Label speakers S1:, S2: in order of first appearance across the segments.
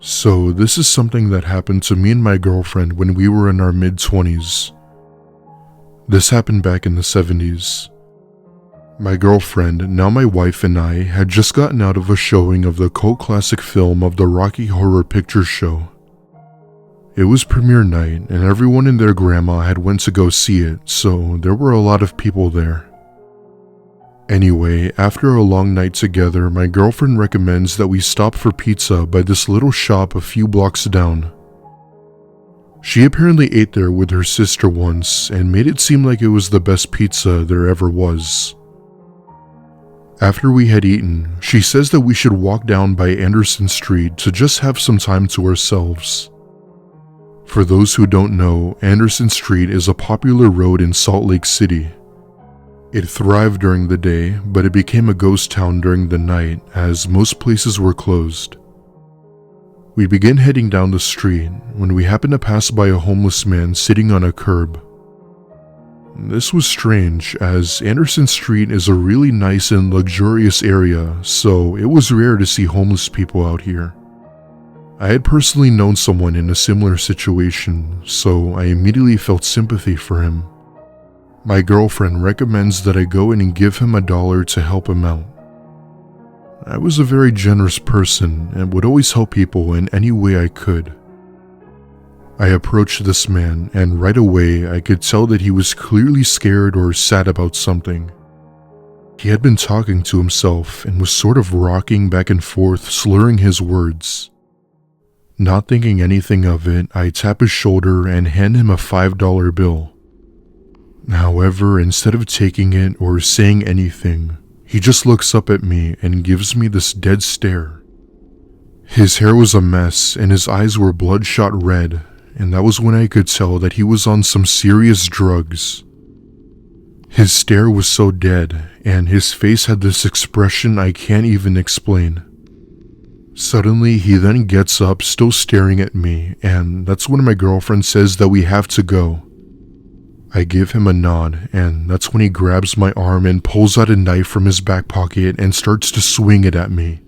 S1: So this is something that happened to me and my girlfriend when we were in our mid-20s. This happened back in the 70s. My girlfriend, now my wife, and I had just gotten out of a showing of the cult classic film of the Rocky Horror Picture Show. It was premiere night and everyone and their grandma had went to go see it, so there were a lot of people there. Anyway, after a long night together, my girlfriend recommends that we stop for pizza by this little shop a few blocks down. She apparently ate there with her sister once and made it seem like it was the best pizza there ever was. After we had eaten, she says that we should walk down by Anderson Street to just have some time to ourselves. For those who don't know, Anderson Street is a popular road in Salt Lake City. It thrived during the day, but it became a ghost town during the night as most places were closed. We began heading down the street when we happened to pass by a homeless man sitting on a curb. This was strange as Anderson Street is a really nice and luxurious area, so it was rare to see homeless people out here. I had personally known someone in a similar situation, so I immediately felt sympathy for him. My girlfriend recommends that I go in and give him $1 to help him out. I was a very generous person and would always help people in any way I could. I approached this man and right away I could tell that he was clearly scared or sad about something. He had been talking to himself and was sort of rocking back and forth, slurring his words. Not thinking anything of it, I tap his shoulder and hand him a $5 bill. However, instead of taking it or saying anything, he just looks up at me and gives me this dead stare. His hair was a mess and his eyes were bloodshot red, and that was when I could tell that he was on some serious drugs. His stare was so dead, and his face had this expression I can't even explain. Suddenly, he then gets up, still staring at me, and that's when my girlfriend says that we have to go. I give him a nod, and that's when he grabs my arm and pulls out a knife from his back pocket and starts to swing it at me.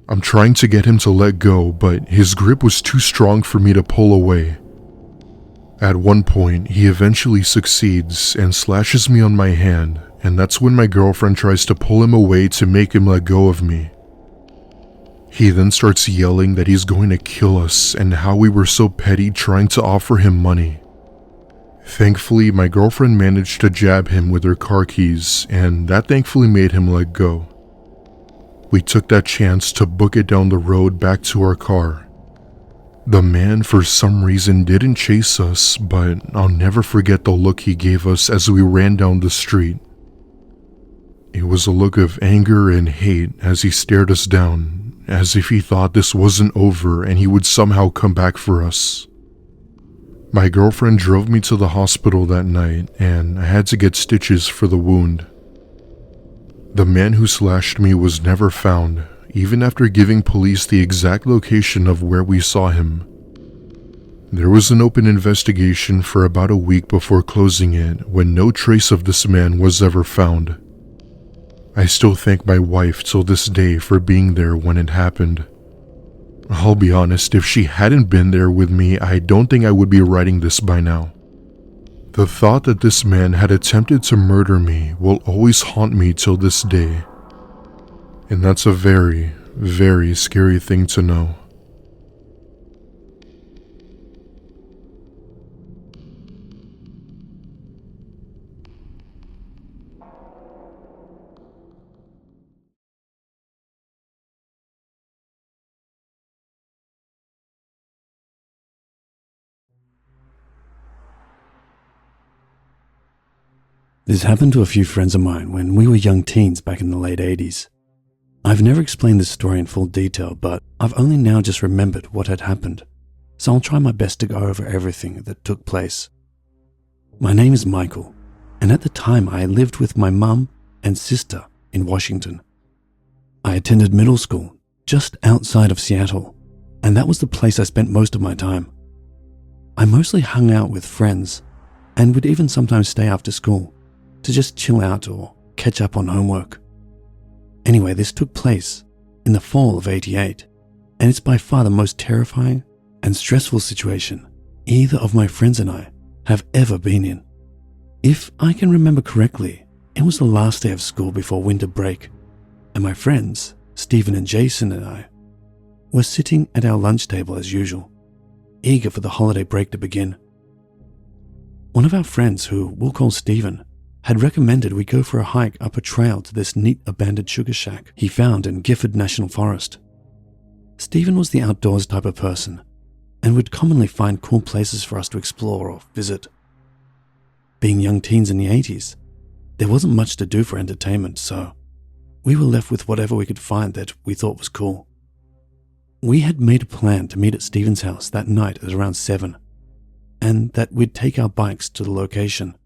S1: I'm trying to get him to let go, but his grip was too strong for me to pull away. At one point, he eventually succeeds and slashes me on my hand, and that's when my girlfriend tries to pull him away to make him let go of me. He then starts yelling that he's going to kill us and how we were so petty trying to offer him money. Thankfully, my girlfriend managed to jab him with her car keys, and that thankfully made him let go. We took that chance to book it down the road back to our car. The man for some reason didn't chase us, but I'll never forget the look he gave us as we ran down the street. It was a look of anger and hate as he stared us down, as if he thought this wasn't over and he would somehow come back for us. My girlfriend drove me to the hospital that night, and I had to get stitches for the wound. The man who slashed me was never found, even after giving police the exact location of where we saw him. There was an open investigation for about a week before closing it, when no trace of this man was ever found. I still thank my wife till this day for being there when it happened. I'll be honest, if she hadn't been there with me, I don't think I would be writing this by now. The thought that this man had attempted to murder me will always haunt me till this day. And that's a very, very scary thing to know.
S2: This happened to a few friends of mine when we were young teens back in the late 80s. I've never explained this story in full detail, but I've only now just remembered what had happened, so I'll try my best to go over everything that took place. My name is Michael, and at the time I lived with my mum and sister in Washington. I attended middle school just outside of Seattle, and that was the place I spent most of my time. I mostly hung out with friends and would even sometimes stay after school to just chill out or catch up on homework. Anyway, this took place in the fall of '88, and it's by far the most terrifying and stressful situation either of my friends and I have ever been in. If I can remember correctly, it was the last day of school before winter break, and my friends, Stephen and Jason and I, were sitting at our lunch table as usual, eager for the holiday break to begin. One of our friends, who we'll call Stephen, had recommended we go for a hike up a trail to this neat abandoned sugar shack he found in Gifford National Forest. Stephen was the outdoors type of person and would commonly find cool places for us to explore or visit. Being young teens in the 80s, there wasn't much to do for entertainment, so we were left with whatever we could find that we thought was cool. We had made a plan to meet at Stephen's house that night at around 7, and that we'd take our bikes to the location.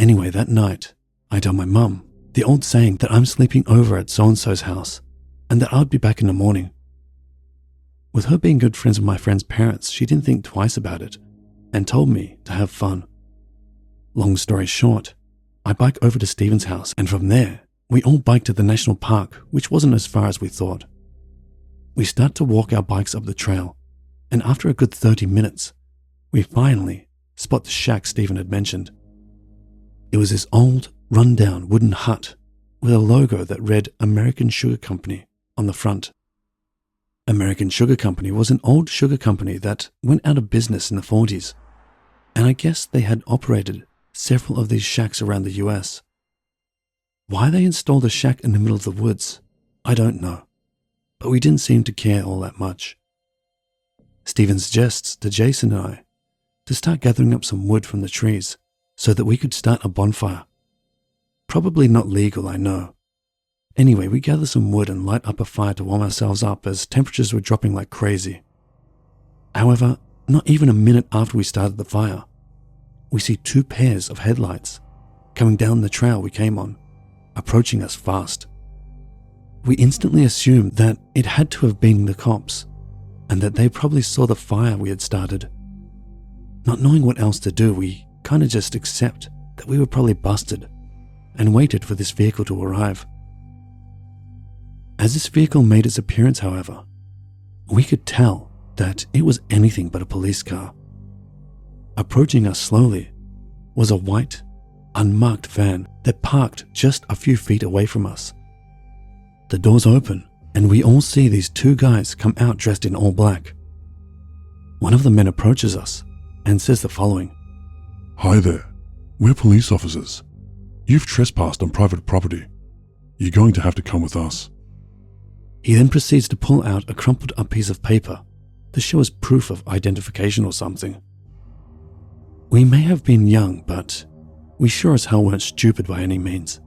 S2: Anyway, that night, I told my mum the old saying that I'm sleeping over at so-and-so's house and that I'd be back in the morning. With her being good friends with my friend's parents, she didn't think twice about it and told me to have fun. Long story short, I bike over to Stephen's house, and from there, we all bike to the national park, which wasn't as far as we thought. We start to walk our bikes up the trail, and after a good 30 minutes, we finally spot the shack Stephen had mentioned. It was this old, run-down wooden hut with a logo that read American Sugar Company on the front. American Sugar Company was an old sugar company that went out of business in the 40s, and I guess they had operated several of these shacks around the US. Why they installed a shack in the middle of the woods, I don't know, but we didn't seem to care all that much. Stephen suggests to Jason and I to start gathering up some wood from the trees so that we could start a bonfire. Probably not legal, I know. Anyway, we gather some wood and light up a fire to warm ourselves up as temperatures were dropping like crazy. However, not even a minute after we started the fire, we see 2 pairs of headlights coming down the trail we came on, approaching us fast. We instantly assumed that it had to have been the cops and that they probably saw the fire we had started. Not knowing what else to do, we kind of just accept that we were probably busted and waited for this vehicle to arrive. As this vehicle made its appearance, however, we could tell that it was anything but a police car. Approaching us slowly was a white, unmarked van that parked just a few feet away from us. The doors open, and we all see these 2 guys come out dressed in all black. One of the men approaches us and says the following:
S1: "Hi there. We're police officers. You've trespassed on private property. You're going to have to come with us."
S2: He then proceeds to pull out a crumpled up piece of paper to show us proof of identification or something. We may have been young, but we sure as hell weren't stupid by any means.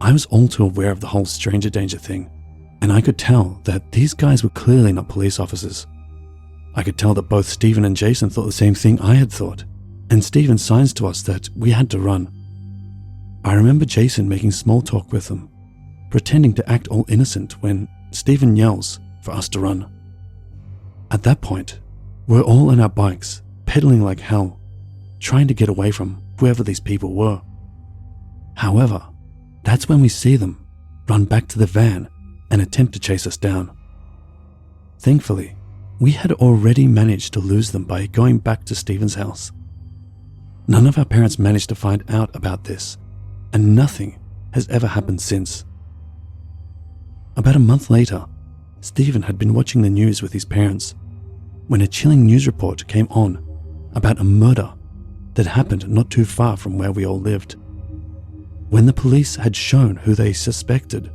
S2: I was all too aware of the whole stranger danger thing, and I could tell that these guys were clearly not police officers. I could tell that both Stephen and Jason thought the same thing I had thought, and Stephen signs to us that we had to run. I remember Jason making small talk with them, pretending to act all innocent when Stephen yells for us to run. At that point, we're all on our bikes, pedaling like hell, trying to get away from whoever these people were. However, that's when we see them run back to the van and attempt to chase us down. Thankfully, we had already managed to lose them by going back to Stephen's house. None of our parents managed to find out about this, and nothing has ever happened since. About a month later, Stephen had been watching the news with his parents when a chilling news report came on about a murder that happened not too far from where we all lived. When the police had shown who they suspected,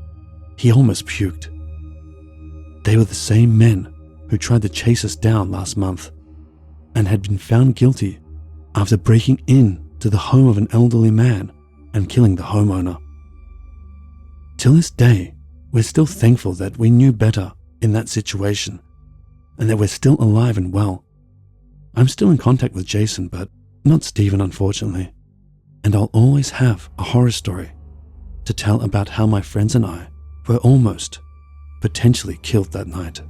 S2: he almost puked. They were the same men who tried to chase us down last month and had been found guilty after breaking in to the home of an elderly man and killing the homeowner. Till this day, we're still thankful that we knew better in that situation and that we're still alive and well. I'm still in contact with Jason, but not Stephen, unfortunately, and I'll always have a horror story to tell about how my friends and I were almost potentially killed that night.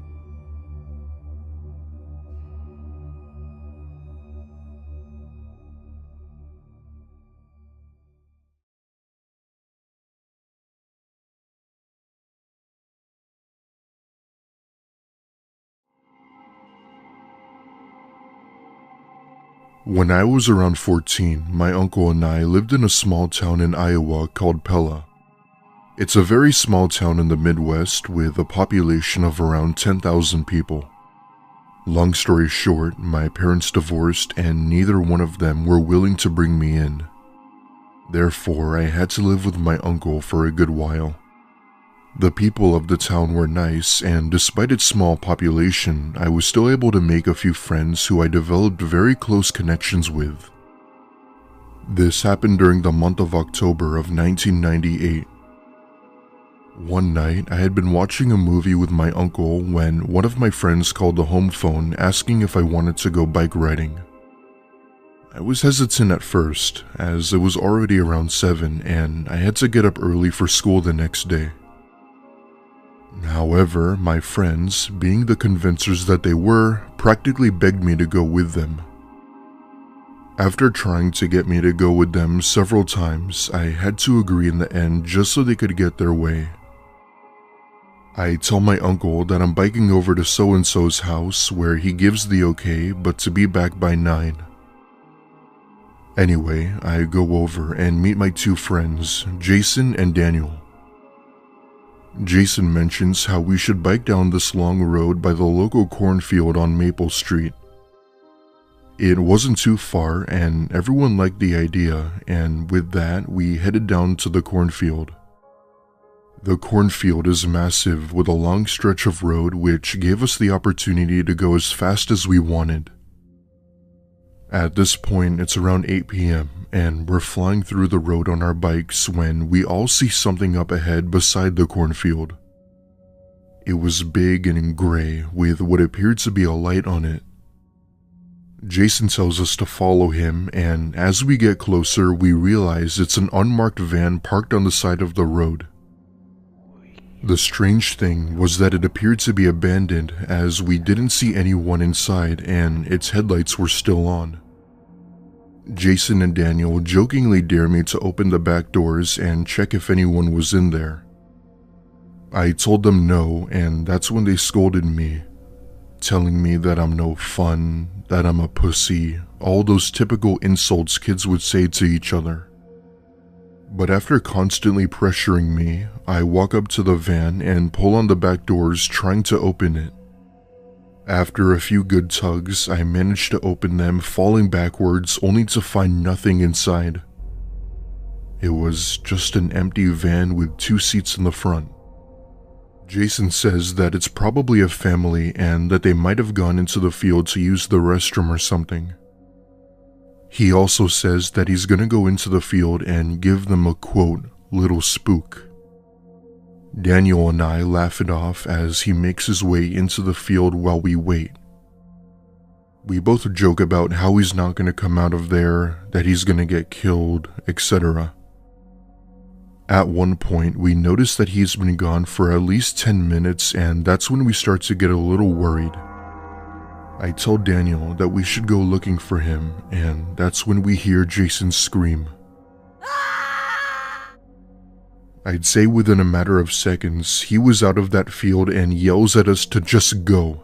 S1: When I was around 14, my uncle and I lived in a small town in Iowa called Pella. It's a very small town in the Midwest with a population of around 10,000 people. Long story short, my parents divorced and neither one of them were willing to bring me in. Therefore, I had to live with my uncle for a good while. The people of the town were nice, and despite its small population, I was still able to make a few friends who I developed very close connections with. This happened during the month of October of 1998. One night, I had been watching a movie with my uncle when one of my friends called the home phone asking if I wanted to go bike riding. I was hesitant at first, as it was already around 7 and I had to get up early for school the next day. However, my friends, being the convincers that they were, practically begged me to go with them. After trying to get me to go with them several times, I had to agree in the end just so they could get their way. I tell my uncle that I'm biking over to so-and-so's house where he gives the okay, but to be back by 9. Anyway, I go over and meet my two friends, Jason and Daniel. Jason mentions how we should bike down this long road by the local cornfield on Maple Street. It wasn't too far and everyone liked the idea, and with that, we headed down to the cornfield. The cornfield is massive with a long stretch of road which gave us the opportunity to go as fast as we wanted. At this point, it's around 8 p.m. and we're flying through the road on our bikes when we all see something up ahead beside the cornfield. It was big and in gray with what appeared to be a light on it. Jason tells us to follow him, and as we get closer, we realize it's an unmarked van parked on the side of the road. The strange thing was that it appeared to be abandoned as we didn't see anyone inside and its headlights were still on. Jason and Daniel jokingly dare me to open the back doors and check if anyone was in there. I told them no, and that's when they scolded me, telling me that I'm no fun, that I'm a pussy, all those typical insults kids would say to each other. But after constantly pressuring me, I walk up to the van and pull on the back doors trying to open it. After a few good tugs, I manage to open them, falling backwards only to find nothing inside. It was just an empty van with 2 seats in the front. Jason says that it's probably a family and that they might have gone into the field to use the restroom or something. He also says that he's gonna go into the field and give them a quote, little spook. Daniel and I laugh it off as he makes his way into the field while we wait. We both joke about how he's not gonna come out of there, that he's gonna get killed, etc. At one point, we notice that he's been gone for at least 10 minutes, and that's when we start to get a little worried. I tell Daniel that we should go looking for him, and that's when we hear Jason scream. I'd say within a matter of seconds, he was out of that field and yells at us to just go.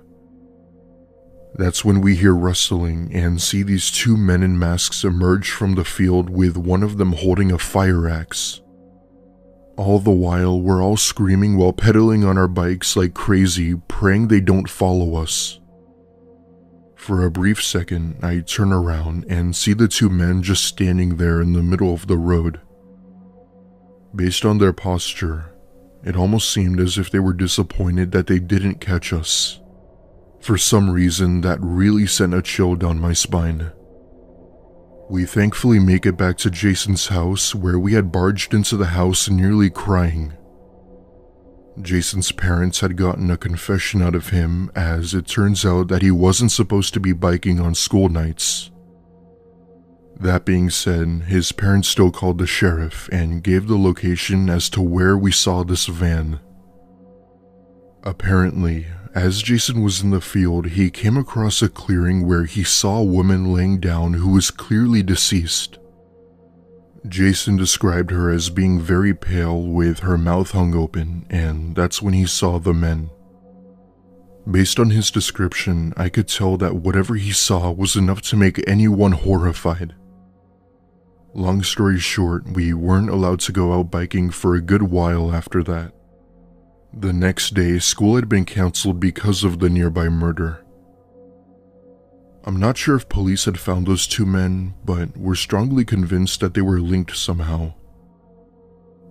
S1: That's when we hear rustling and see these 2 men in masks emerge from the field with one of them holding a fire axe. All the while, we're all screaming while pedaling on our bikes like crazy, praying they don't follow us. For a brief second, I turn around and see the 2 men just standing there in the middle of the road. Based on their posture, it almost seemed as if they were disappointed that they didn't catch us. For some reason, that really sent a chill down my spine. We thankfully make it back to Jason's house, where we had barged into the house nearly crying. Jason's parents had gotten a confession out of him, as it turns out that he wasn't supposed to be biking on school nights. That being said, his parents still called the sheriff and gave the location as to where we saw this van. Apparently, as Jason was in the field, he came across a clearing where he saw a woman laying down who was clearly deceased. Jason described her as being very pale with her mouth hung open, and that's when he saw the men. Based on his description, I could tell that whatever he saw was enough to make anyone horrified. Long story short, we weren't allowed to go out biking for a good while after that. The next day, school had been canceled because of the nearby murder. I'm not sure if police had found those two men, but we're strongly convinced that they were linked somehow.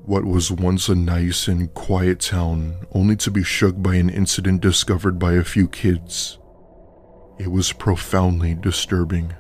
S1: What was once a nice and quiet town, only to be shook by an incident discovered by a few kids. It was profoundly disturbing.